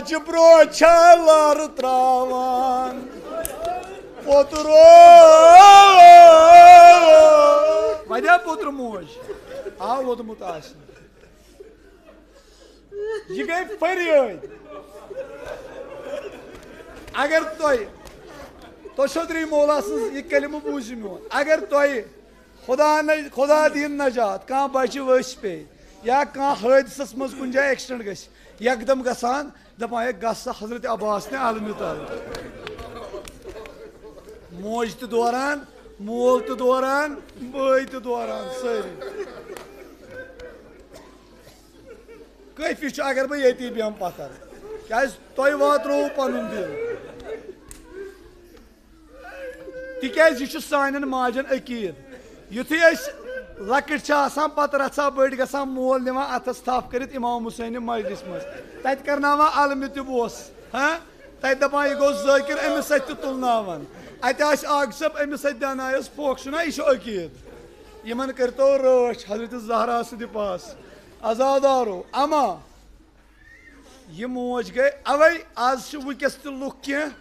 बच्चे ब्रो लार त्रावान पोतरो वजह पोतर मोज आव वोतमुत आसन ये गई फरियाद अगर तो चौधरी मौला ये कलम बूझ मोन अगर खुदा दीन नजात कह बच्चे वस पे या कह हादस मज कुन जाए एक्सीडेंट गस एकदम गसान दपान गस हजरत अब्बास ने आलम ताल मोज तो दौरान मोल तो दौरान बई तो दौरान सारी कैफी अगर बह ये बेम पथर क्या तुम वात्रो पन दिल तिकाज यह सान माजन अकीद युथी लकट पत रचा बड़ ग मोल निवान अथस थप कर इमाम हुसैन मजलिस मज तत करना अलम तबोस हाँ तत दपान यह गो जाकिर अमिस सत तुलनावन अत आग सब अमिस सत देनायस फोक ना यह अकीद यमन करतो रच हजरत ज़हरा सद पास आजादारो अमा यह मोज गई अवे आज वस लुक कह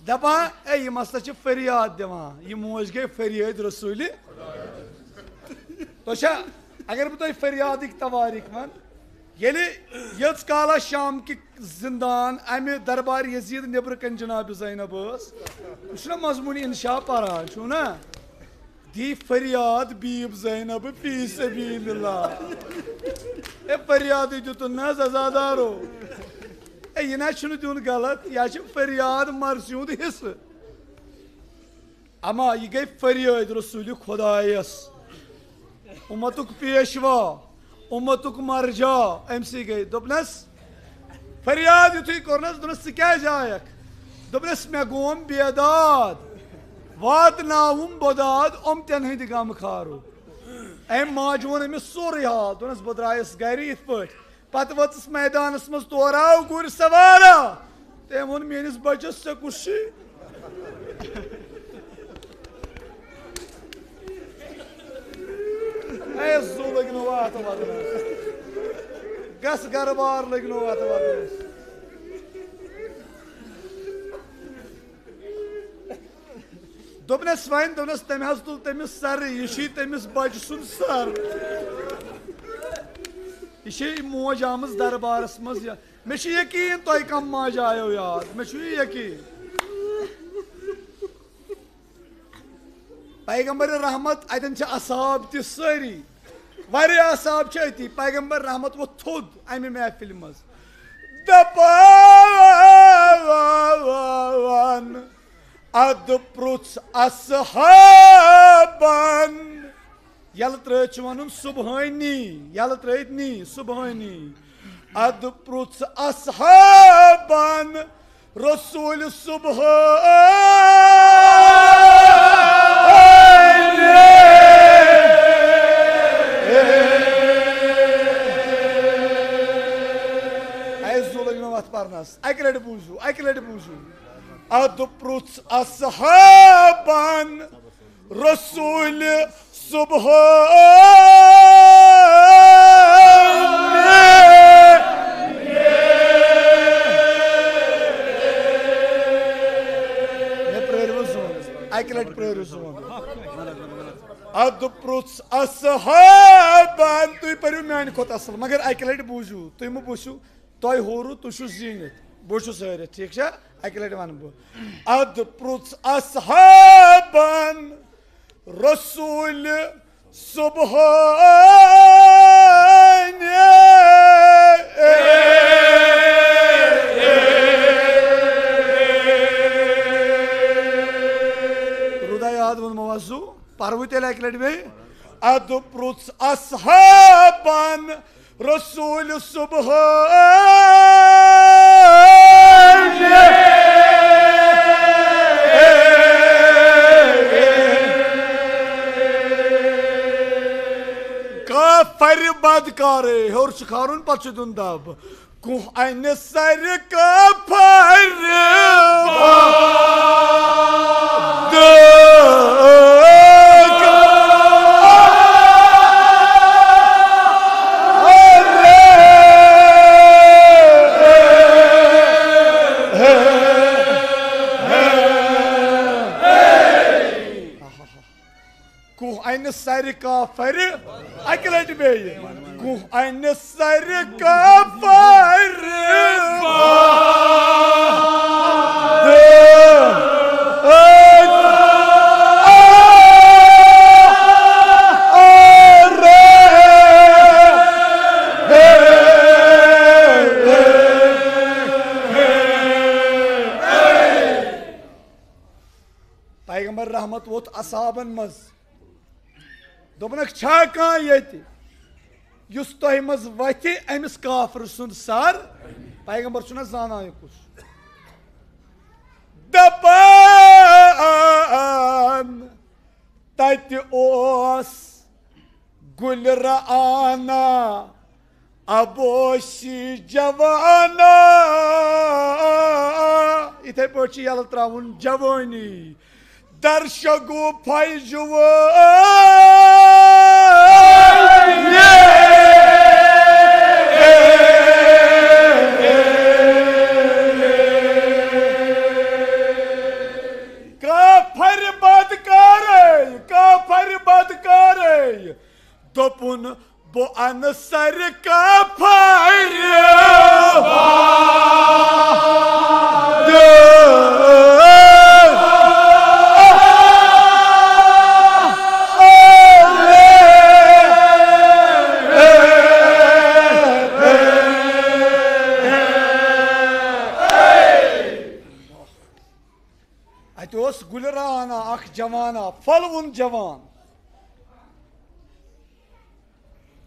दपान ए यम हसा फरियाद दिवान यह मोज गई फरियाद रसूल तो अगर बह फरियाद तवारीख वन ये काला शाम कि जिंदान अमे दरबार यजीद नबर कन जनाब ज़ैनब ना मजमून इंशा पारान छू ना दी फरियाद बीब ज़ैनब फी सबीलिल्लाह ए फरियाद दुतन ना आजादारो ए यह ना दिन गलत यह फरियाद मरसूद हिस्स अमा यह गई फरियाद रसूल खुदायस उम्मतुक पेशवा उम्मतुक मरजा अमसी गई दोपनस फरियाद युथी कोरनस दोनस क्या जायक दोपनस मे गोम बेदाद वात नाउम बदाद तन हंद गम खारो अम माज वोन अमिस सोरे हाल दोनस बह द्रायस गर इत पे पत वत्स मैदानस मज तोराव गुर सवारा तम वोन मेनिस बचस से कुशी जो लगनो वात वदनस गस गर बार लगनो वात वदनस दोपनस वन दोपनस तम तुल तमिस सर यह तमिस बच सुन सर यह मोज आम दरबारस मज मे यकीन तुम कम माज आयो याद मे यकीन पैगंबर रहमत अतन असाब त सारी वारिया असाब अति पैगंबर रहमत वो थोद अमे महफिल मज दपान अद प्रुछ असहाबन यल त्र वन सुबहानी यल त्री सुबहानी अद प्रुछ असहाबन रसूल सुबह अक लट बूझू अद प्रुछ असहाबन रसूल सुबह अक लट अद प्रुछ असहाबन तुम परू मान खोत असल मगर अक लट बूझू तुम मो बूझू तुम होरू तुम जीनित बो सरित ठीक है अक लट वन बह अद प्रुछ असहाबन रसूल सुबह रुदा याद वन मवाजू परवु तेल अक लट में अद प्रुछ असहाबन रसूल सुबह काफर बदकारे और खारुन पछ दुन दब कुह अन सर काफर काफर अकि लटि बे गुह अन सर काफर पैगंबर रहमत वोत असाबन मज दोपनक छा कहां यति युस तोह मज वथि अमिस काफर सुंद सर पैगंबर छुना जानाय कुछ दपान तति ओस गुलराना अबोशी जवाना इथे पची यल त्राउन जवानी दर्शगु फैजुआ काफर बदकारे दोपुन बो अनसर काफर गुलराना अख जवाना फलवुन जवान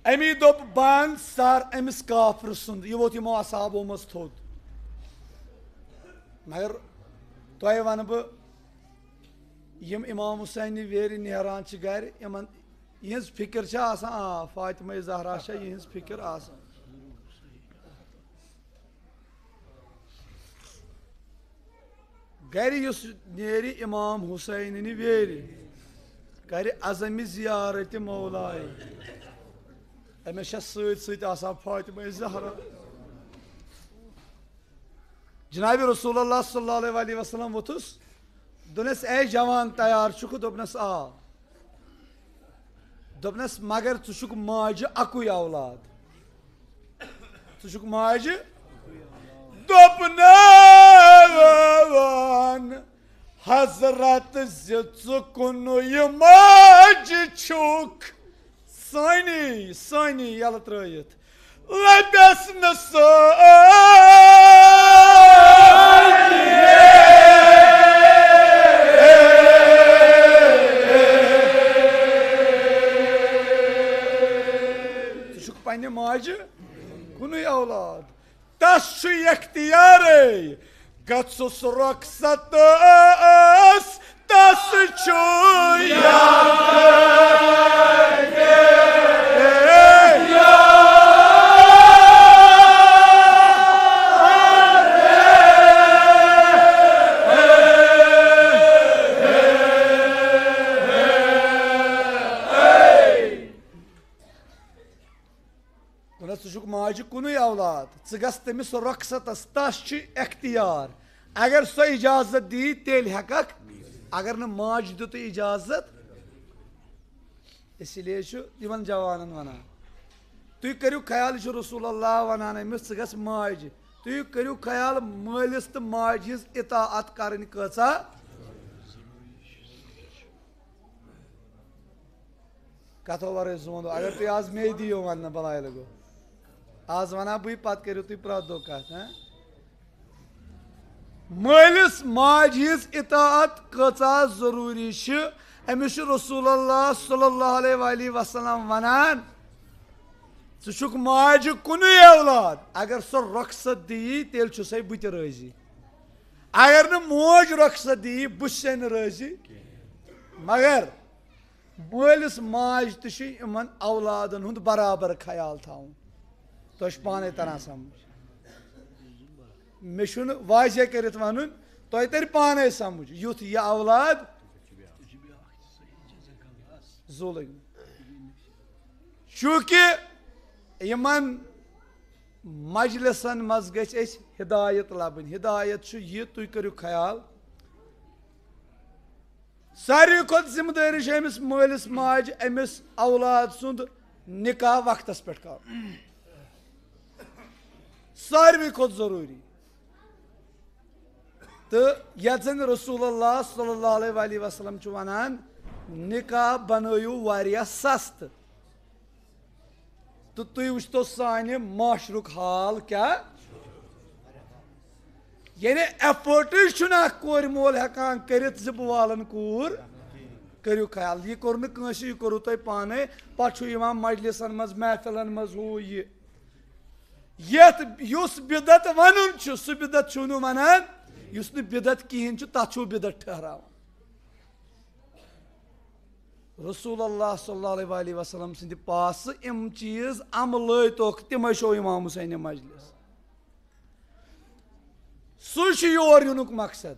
अमी दोप बान सर अमिस काफर सुंद यह वोत यमो असाबो मज थोद मगर तोह वन बह यम इमाम हुसैन वेर नेरान गर यमन यहज फिक्र फातिमा ज़हरा यहज फिक्र आसान गर नेरी इमाम हुसैन वेर कर अज़म ज़ियारत मौलाए अमिस सत फातिमा ज़हरा जनाब रसूलुल्लाह सल्लल्लाहु अलैहि वसल्लम वोथुस दोनस ए जवान तैयार छुक दोपनस दोपनस मगर चुक माज अकु औलाद चुक माज दोपन हजरत जुकुन माज छुक सानी यल त्रयित लबस न पन्ने माज कुन औलाद तस इख्तियार गसुस रखसत तस माज कुन औलाद गस तमिस रखसतस तस इख्तियार अगर सो इजाजत दी तेल हेकक अगर न माज दुत इजाजत इसलिए इन जवान वन तुम करू ख्याल रसूलुल्लाह वनान अमिस गस माज तुम करू ख्याल मालिस तो माज हिज इताअत करन कसा कथो वर सोंदो अगर तुम आज मे दियो वन बलाय लगो आज वना बह पत करो तुम प्रत दो कत मालिस माज हिज इताअत कचा जरूरी अमिस रसूलुल्लाह सल्लल्लाहु अलैहि वसल्लम वनान षुक माज कुन औलाद अगर सो रखसत दी तेल सै बुत राजी अगर न मोज रखसत दी बुस राजी मगर मालिस माज तमन औलादन हुंद बराबर ख्याल थाउन तो पाने तरह समझ मे वाजह कर वन तो तर पाने समझ युथ यह औलाद जुल्म चूँकि यमन मजलिसन मज गछ हिदायत लबन हिदायत यह तुम करू ख्याल सारी खुद जिम्मेदारी अमिस मालिस माज अमिस औलाद सुंद निकाह वक्तस पे कर सारी खुद जरूरी तो यन रसूलुल्लाह सल्लल्लाहु अलैहि वसल्लम वनान निकाह बनयू वारिया सस्त तो तुम वो सानि माशरुक हाल क्या यानी एफर्ट कोर मोल हेकान कर वालन कूर करू ख्याल यह कोर नस यह कोरू तुम पाने पे मजलिसन मज महफिलन मज हू यह बिदत वन सह बिदत वनान युस बिदत कहें तथ बिदत ठहराव रसूलुल्लाह सल्लल्लाहु अलैहि वसल्लम सिंद पास इम चीज अमल तम शो इमाम हुसैन मजलिस सह योर युनुक मकसद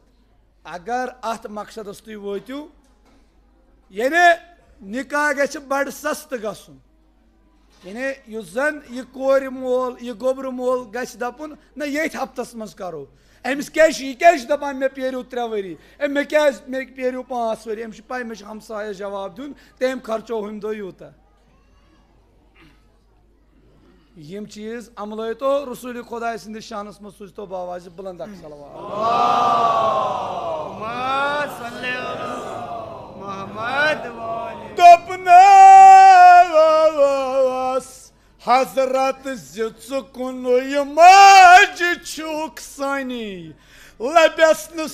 अगर अत मकसदस तुम वोतु यानी निकाह गछ बड़ सस्त गसुन यानी युस जन यह कोर मोल यह गोबर मोल गछ दपुन न ये हफ्तस मज करो अमिस क्या दपान मे पेरू 3 वरी मे क्या पेरू 5 वरी अमिस पाई मे हमसायस जवाब दिन तम खर्चो हम दो यूत यम चीज अमल तो रसूल खुदा सिंद शानस मज सूझ तो बावाज बुलंद हजरत जुन माज छुक सानी लबस न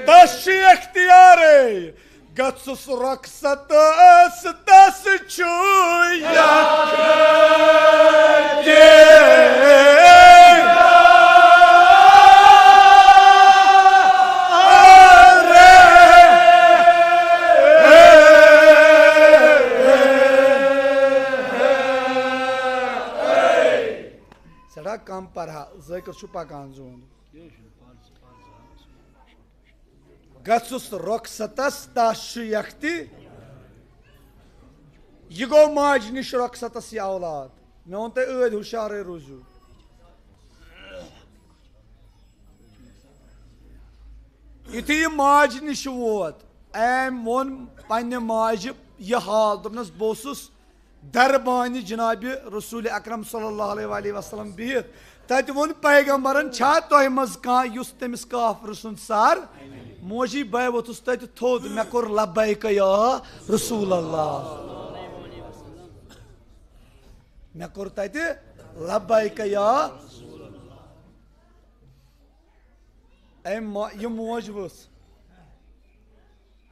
तस अख्तियार गसुस रखसत तस कम पढ़ा जकर पकान जोन गसुस रखसतस तस यख्ति यह गो माज निश रखसतस यह औलाद मे वो तुम ऐद हुशार रूजू युथ यह माज निश वोत अम वोन पन्ने माज यह हाल दोपनस बहुत दरबानी जनाब रसूल अकरम सल्लल्लाहु अलैहि वसल्लम बिहित तत वोन पैगंबरन छा तोह मज कह तमिस काफर सुंद सार मोजी बह वोतुस तत थोद मे कोर लब्बैक या रसूल अल्लाह मे कोर तत लब्बैक या यह मोज वस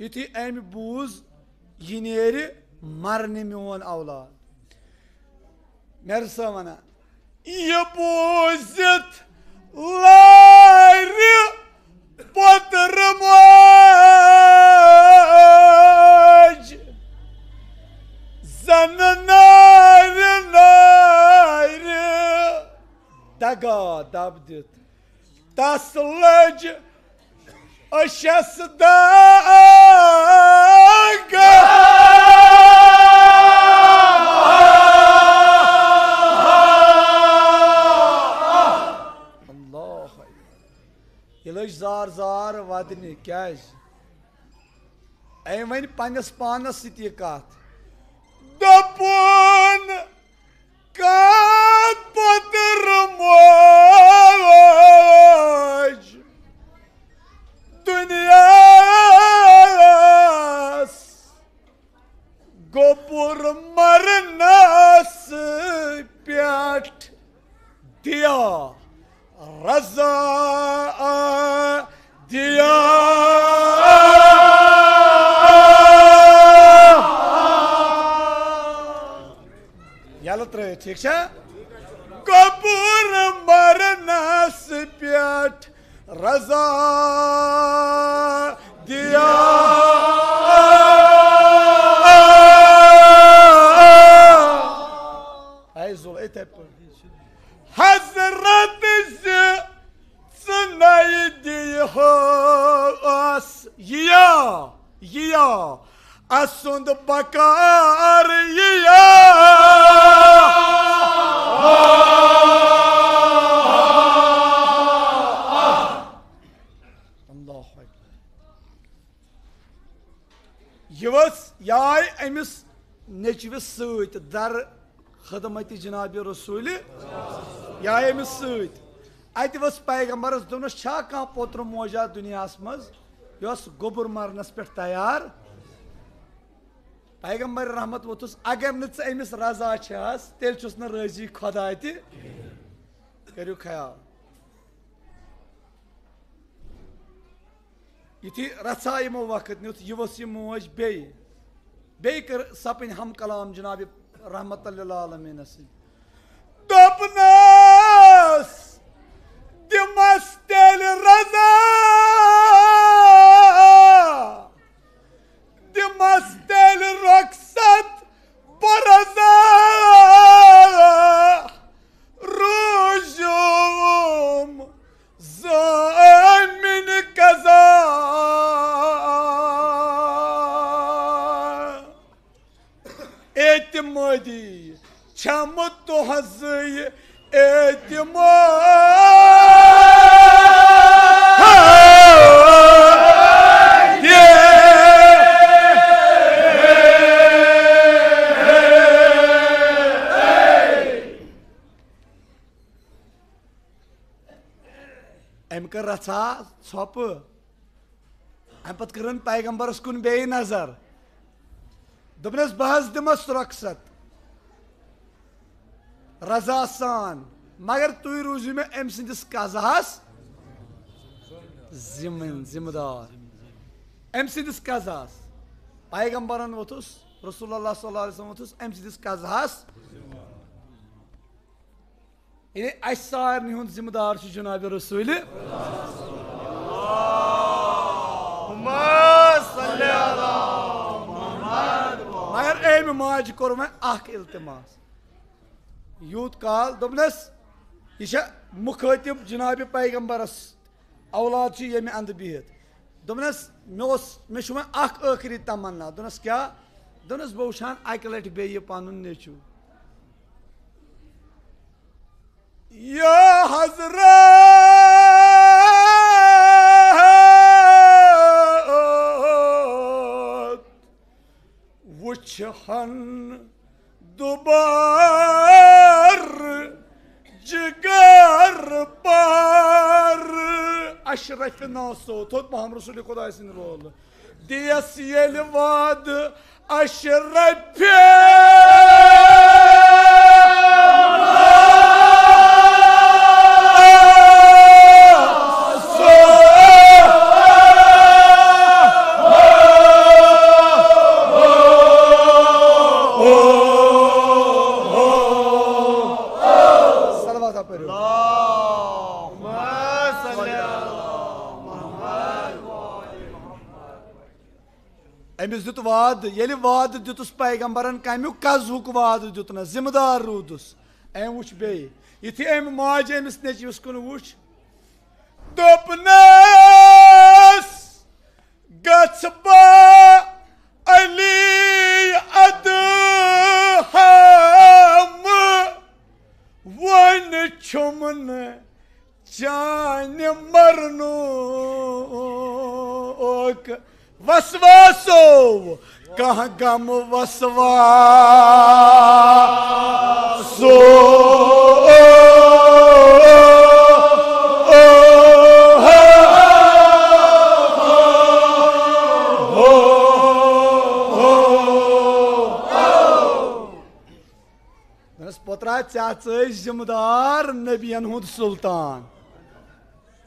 युथी अम बूज यह नेर मरने मोन औलाद मेरे वना यह बोजित लार पतर माज जन नार नार दगा दब दित तस लज अशस दागा जार जार वदने क्या वन पन्नस पानस सह कत दपुन पतर मोज दुनियास गोपुर मरनस पेट दिया रजा दिया यल त्रे ठीक है कपूर मरनस पेट रजा दिया हजरत या असुंद बकार या याय अमिस नेचविस सत दर खदमत जनाब रसूल याय अमिस सत अत वस पैगम्बरस दोनस छा कह पोत्र मोजा दुनिया मज यस गोबर मरनस पे तैयार पैगम्बर रहमत वोतुस अगर नमिस रजा छस तेल छुस न राजी खुदा त करू ख्याल युथी रचा यमो वक्त नुत यह वस यह मोज बे कर सपन हम कलाम जनाब रहमत आलमीन दोपनस दिमस तेल रजा दिमस तेल रखसत बरजा रूजुम ज़मीन कज़ा एतमादी छम तो हज़ अम कर रचा छप अम पे कर पैगम्बरस कुन बे नजर दोपनस बहस दिमस रखसत रजा सान मगर तुई रूजू में अम सिंदिस कज़ास जिम्मेदार अम सिंदिस कज़ास पैगम्बरन वोतुस रसूलुल्लाह सल्लल्लाहु अलैहि वसल्लम वोतुस अम सिंदिस कज़ास अस सारनी हुंद जिम्मेदार जनाब रसूल मगर अम माज कोर मैं इल्तमास यूत काल दोपनस यह मुखातिब जनाब पैगम्बरस औलाद ये अंद बिहत दोपनस मे आखिरी तमन्ना दोनस क्या दोनस बह वुचान अक लट बे पन नेचू या हज़रत वुचहन दुबार जिगर पार अशरफ नासो थोत मोहम्मद रसूल खुदा सिंद रोल दियस येल वाद अशरफ अमिस दुत वाद ये वाद दुतुस पैगम्बरन कमुक कज़ुक वाद दुतन जिम्मेदार रूदुस अम वुच बे युथि अम माज अमिस नेचविस कुन वुच दोपनस गछ बा अली अदहम वन छुमन जान मरनोक वसवासो कहाँ गम वसवासो पोतरा जिम्मेदार नबियन हुंद सुल्तान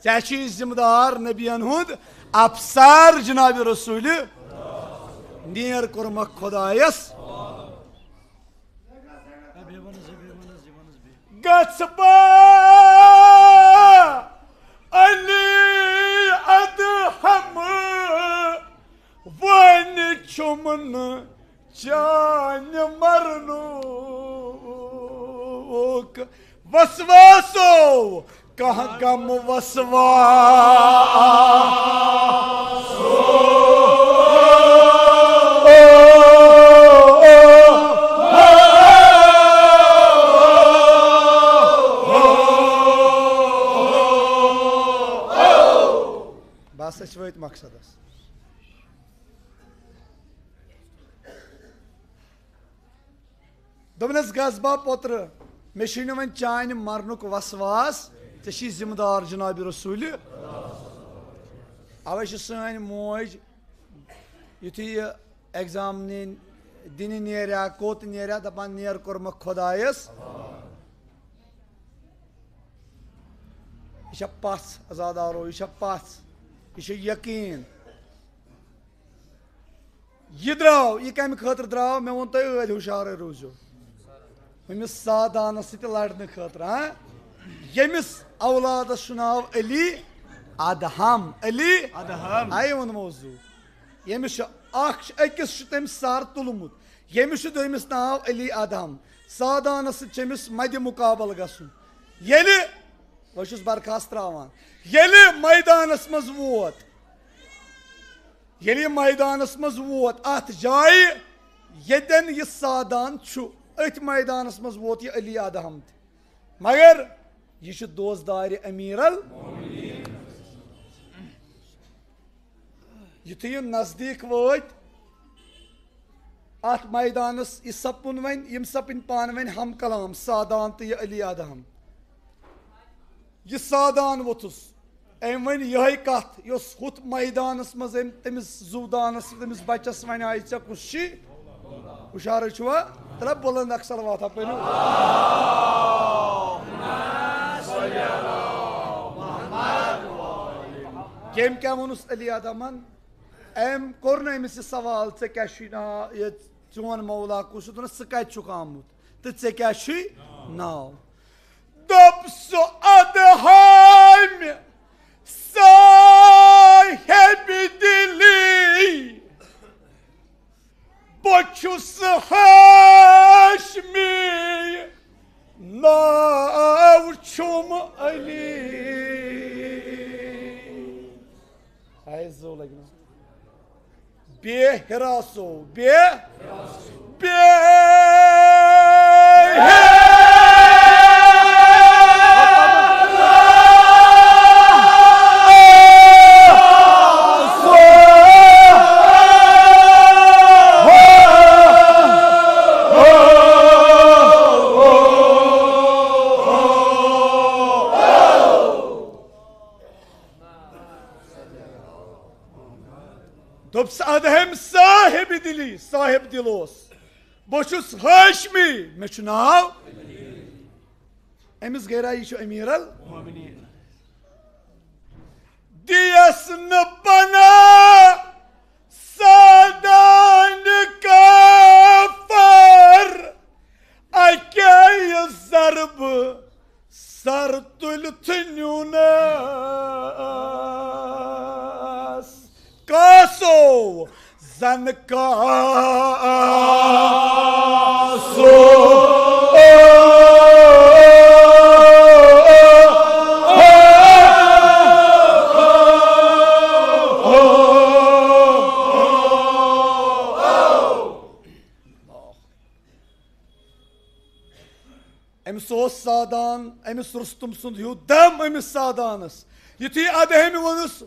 जिम्मेदार नबियन हुंद अफसर जनाब रसूल नीर कोरम खुदायस गछबा अली अदहम वन छुमन जान मरनोक वसवासो कहाँ गम वसवासो बस वत मकसदस दोपनस गजबा पोत्र मे वन चान मरनुक वसवास ऐ जिम्मेदार जनाब रसूल अवे सन मोज युथु एग्जाम दिन नेरा कोत नेरा दपान नेर कोर्म खुदायस यह पस आजादारो यह पस यह यकीन यह द्राव यह कम खतर द्राव मे वो तुम द हुशार रोजो अमिस सादान सत लड़ने खतर हाँ यमिस औलादस नाव अली अदहम आई वो मौजू यमिस अकिस तमिस सर तुलमुत यमिस दोमिस नाव अली अदहम सादान समिस मद मुकाबल गसुन ये बहुत बरखास्त त्रावान ये मैदानस मज वोत ये मैदानस मज वोत अत जाय यन यह सादान अथ मैदानस मज वोत यह अली अदहम मगर यह दोजदार अमीरल युथ यह नजदीक वोत अथ मैदानस यह सपुन वन यम सपन पान वन हम कलाम सादान तो यह अली अदहम यह सादान वोथुस अम वन यह कथ हुत मैदानस मज तमिस जूदानस तमिस बचस वन आई ऐ कुछ हुशार छुआ तला बुलंद अक्सर वाता पे केम क्या वनुस अली अदहमन अम कोर अमिस सवाल ऐ क्या चोन मौला कुछ स कत आमुत तो ऐ क्या नाव दप सो अदहम साहिब दिली बचुस हाशमी नाव छुम अली लगना बेहरासो अदहम साहिब दिली साहिब दिलोस बहुस हाशमी मे नाव अमिस गैरा यह अमीरल दियस न पना सादान काफर अके जरब सर तुल थुनुनस कासो जन कासो अमिस सादान अमिस रुस्तुम सुंद हूँ दम अमिस सादानस युथी अदहम वनुस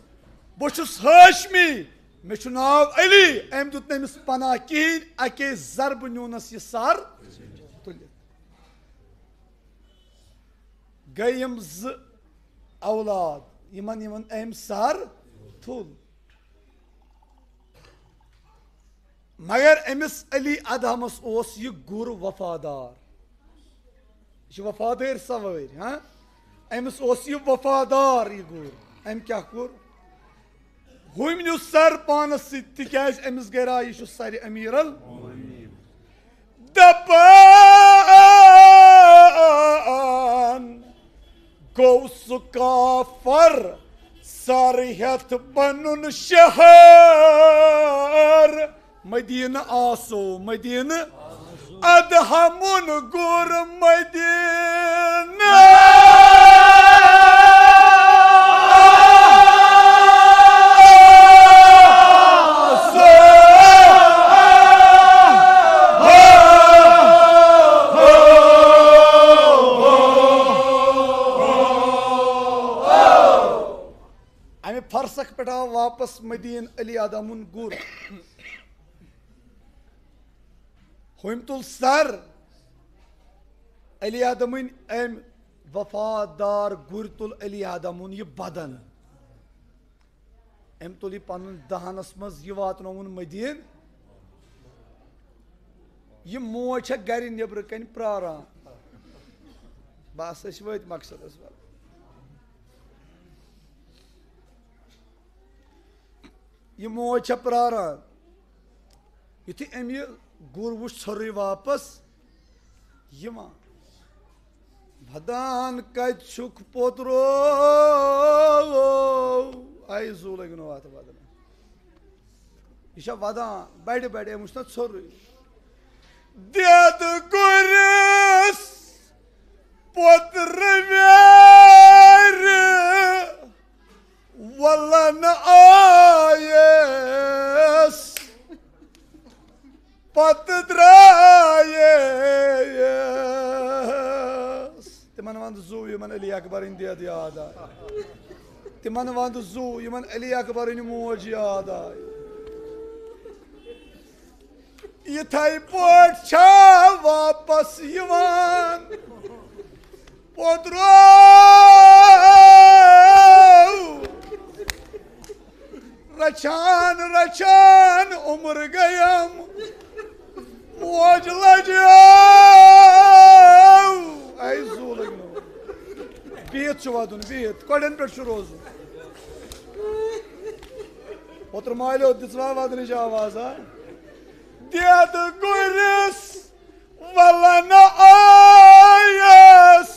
बहुस हाशमी मे नाव अली अम दुत नमिस पना कहें अके जरब न्यूनस यह सर तुल गई यम औलाद यमन अम सर तुल मगर अमिस अली अदहमस यह गुर वफादार यह वफादार सवार हाँ अमिस यह वफादार यह गुर अम क्या कोर हम नु सर पानस तिकाज अमिस गरा यह सर अमीरल दपान गो सु काफर सर हेथ बनुन शहर मदीन आसो मदीन अदहमुन गुर मदीना फरसक पे वापस मदीन अली अदहमुन गुर हम तुल सर अली आदमन अम वफादार गुर तुल अली आदमन यह बदन अम तुल पन दहनस मज यह वातनोन मदीन यह मोज गर नबर कन प्रारान बस वत मकसदस यह मोज प्रारान युथि अम यह गुर वो ोर्र वापस वदान कत पोत्रो आई जू लग अत वदन यह वदान बड़ बड़ अम वो ोर्र देद गुरस पोत्र वलन आयस पत द्रायस तिमन वंद जू यमन अली अकबर देद याद आय तिमन वंद जू यमन अली अकबर मोज याद आय इथाई पोट वापस यवान पोत्रो रचान रचान उम्र गयम मोज लजाओ आई जू लगनो बीत वदन बीत कड़न पे रोज पोत्र मालो दिसवा वदन आवाज देद गुरस वलन आयस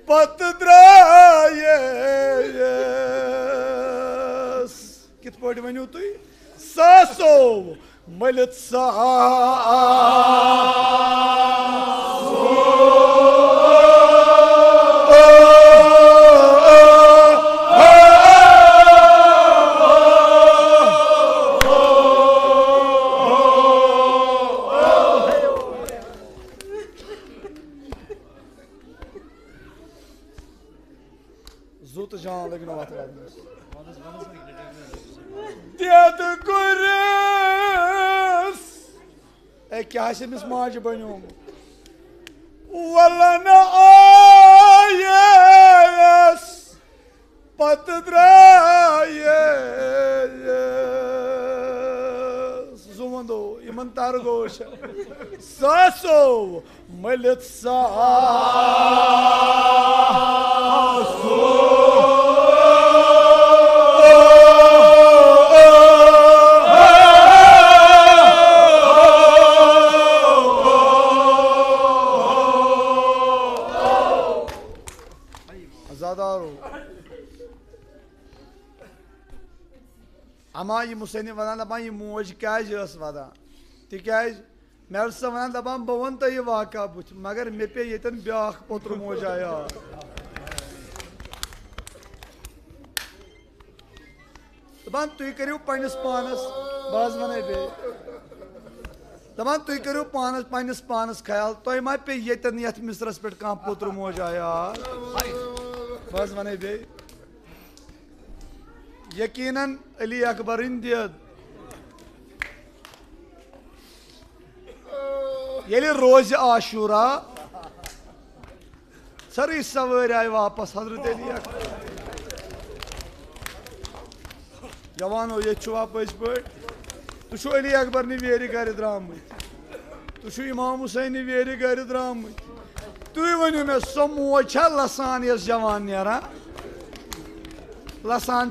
पत द्रायस कित पट वनु तुई सासो मलित सा जुत जान लगनो अत देद गुरस ए क्या अमिस माज बनो वलन आयस पत द्रायस जू वंदो यमन तर गोश सासो मलित सा अमा यह मुसैन वन दपान यह मोज क्या वदान तिकाज मे वन दपान बह वन तो यह वाक़ा बुथ मगर मे पे यन ब्या पोत्र मोज आया दपान तुम करो पन्नस पानस बस वन बे दपान तुम करो पन्नस पानस ख्याल तुम मा पे यन ये मिसरस पे कह पोत्र मोज आया बस वन बे यकीनन अली अकबर देद ये रोज आशूरा सारी सवार आय वापस हजरत अली अकबर जवानो ये पज पे तुम अली अकबर वेर गर द्राम तुम इमाम हुसैन वेर गर द्राम तुम वनु मे सो मोज लसान यस जवान नेरान लसान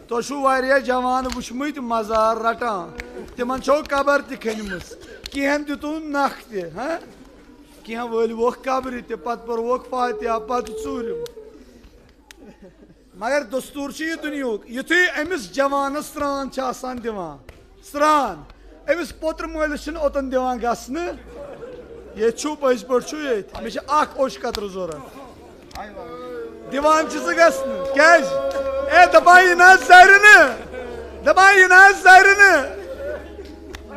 तो जवान वुचमत मजार रटान तिमन छो कबर तखनमस कहन दितुन नख तह वोख कब्र पत पर्वोख फातिहा पत चूरिम मगर दस्तूर यह दुनियुक युथु अमिस जवानस स्रान दिवान स्रान अमिस पोत्र मलिस ओतन दिवान गसन ये पज पे मे ओश कतर जरूरत दिवान क्या दपान यह जरन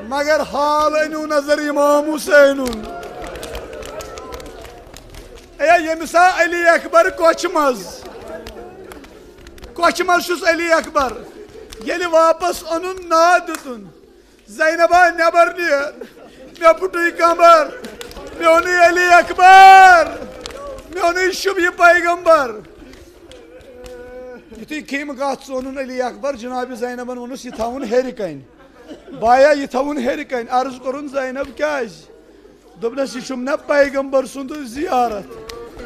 मगर हाल अनु नजर इमाम हुसैन यमिसा अली अकबर कोच मज अली अकबर ये वापस अनुन ना दुन जैनबा नबर नीर मे foot Qamar Meoni Ali Akbar, meoni Shubhi Paigambar. Yuti kim gatsunun Ali Akbar Janabi Zainab'ın onu sitavun herikain. Baya yitavun herikain. Arz korun Zainab kâj. Dobna şişumne Paigambar sundu ziyaret.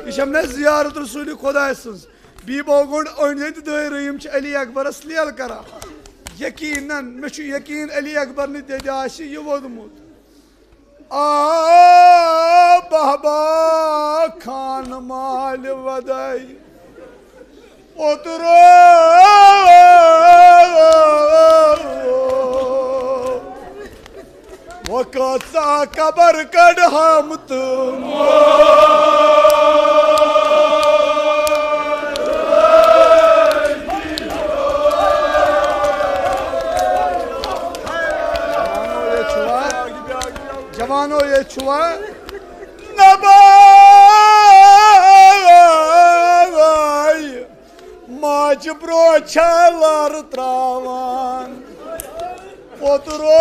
İşamne ziyaret Resulü Kodaysınız. Bir boğun oynadı doyurayım ki Ali Akbar asliyal kara. Yakinen, meşu yakin Ali Akbar'ın dedi aşı yuvadumut. Baba kan mal vaday. Otur vakat sa kabar kadham tum. Javano ye çuva nabay maç broçalar travan oturo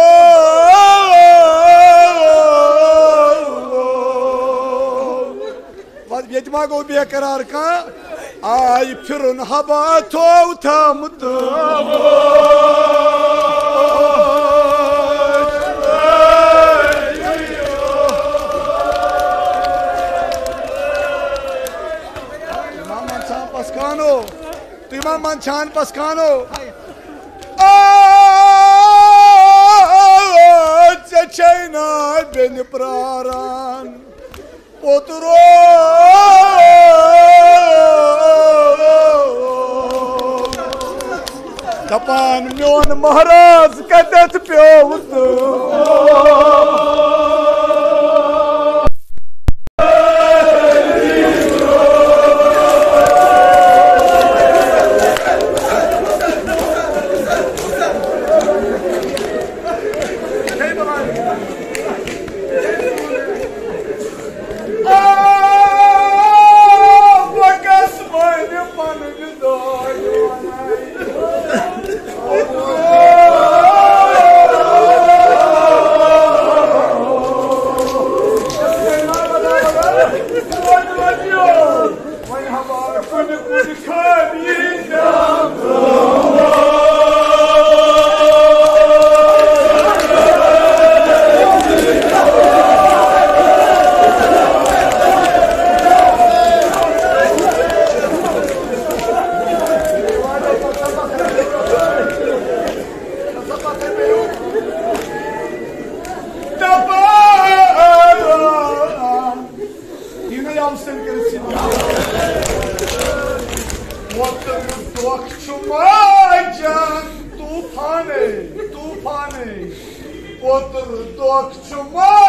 vad yetma go bekarar ka ay firun haba to tamtu. Imam Manchan Pascano. China beni praran. Oturo. Tapan mion Maharaj kadet piyovdu. Çok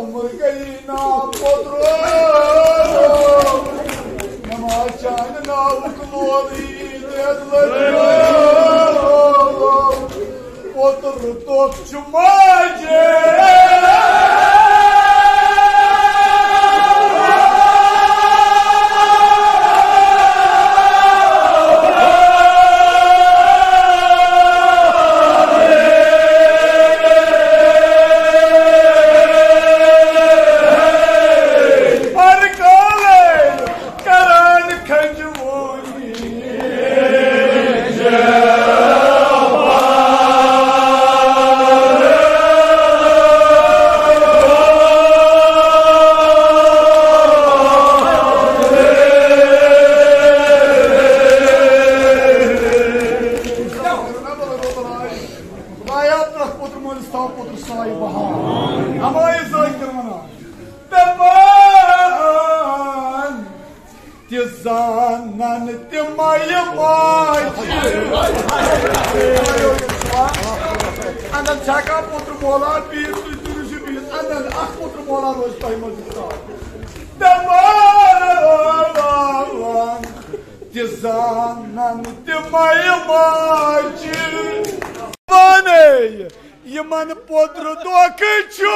उम्र गई ना पोत्रो नमाज चान नाउक लोरी पोत्र तो चुमाजे Yman podro do kcho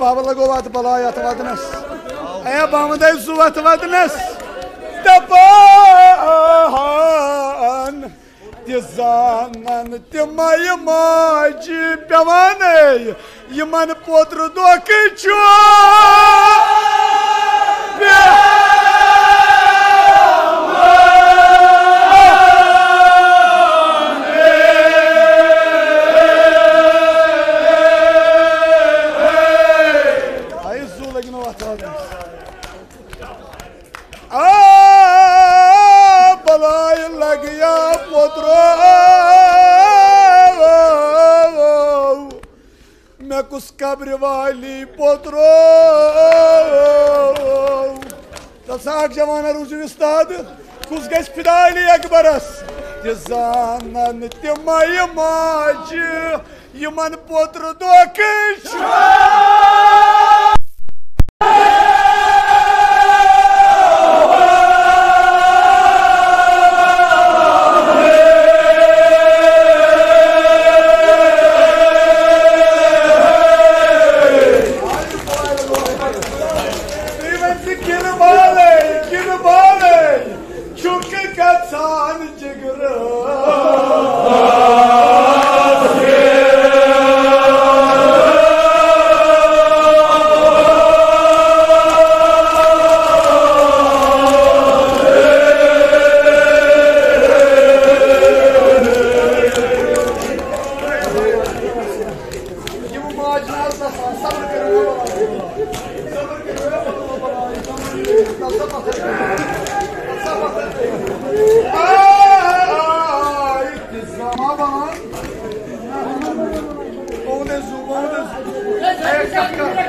Baba lago wat balaya twadnas aya bamday suvat twadnas taban tizanan timay maj pyavaney yman podro do kcho Kabri vali potro Tasak javana ruju ustad Kus geç pidali akbaras Tizanan timay maj Yman potro do kcho Vamos,